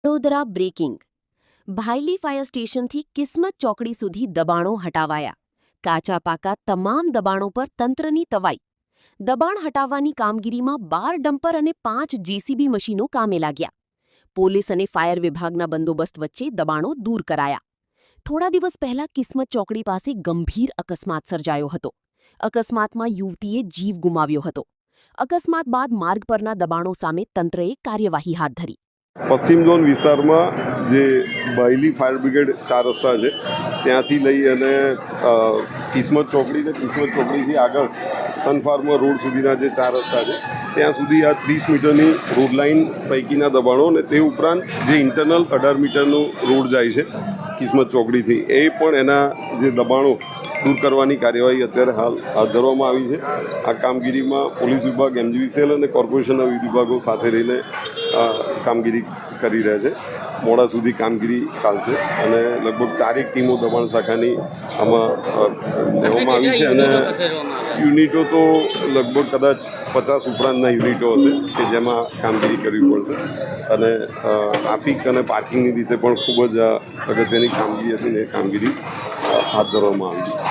Vadodara breaking ભાયલી fire સ્ટેશનથી કિસ્મત ચોકડી સુધી દબાણો હટાવાયા. કાચા પાકા તમામ દબાણો પર તંત્રની તવાઈ. દબાણ હટાવવાની કામગીરીમાં 12 ડમ્પર અને 5 જેસીબી મશીનો કામે લાગ્યા. પોલીસ અને ફાયર વિભાગના બંદોબસ્ત વચ્ચે દબાણો દૂર કરાયા. થોડા દિવસ પહેલા કિસ્મત ચોકડી પાસે ગંભીર અકસ્માત સર્જાયો હતો. અકસ્માતમાં યુવતીએ જીવ ગુમાવ્યો હતો. અકસ્માત બાદ માર્ગ પરના દબાણો સામે તંત્રએ કાર્યવાહી હાથ ધરી. પશ્ચિમ ઝોન વિસ્તારમાં જે ભાયલી ફાયર બ્રિગેડ 4 રસ્તા છે ત્યાંથી લઈ અને કિસ્મત ચોકડીથી આગળ સનફાર્મર રોડ સુધીના જે 4 રસ્તા છે ત્યાં સુધી આ 30 મીટરની રોડ લાઇન પૈકીના દબાણો અને તે ઉપરાંત જે ઇન્ટરનલ 18 મીટરનો રોડ જાય છે કિસ્મત ચોકડીથી એ પણ એના જે દબાણો દૂર કરવાની કાર્યવાહી અત્યારે હાલ હાથ ધરવામાં આવી છે. આ કામગીરીમાં પોલીસ વિભાગ, MGVCL અને કોર્પોરેશનના વિવિધ વિભાગો સાથે રહીને કામગીરી કરી રહ્યા છે. મોડા સુધી કામગીરી ચાલશે અને લગભગ 4 ટીમો દબાણ શાખાની આમાં લેવામાં આવી છે અને યુનિટો તો લગભગ કદાચ 50 ઉપરાંતના યુનિટો હશે કે જેમાં કામગીરી કરવી પડશે અને ટ્રાફિક અને પાર્કિંગની રીતે પણ ખૂબ જ અગત્યની કામગીરી હતી ને એ કામગીરી હાથ ધરવામાં આવી છે.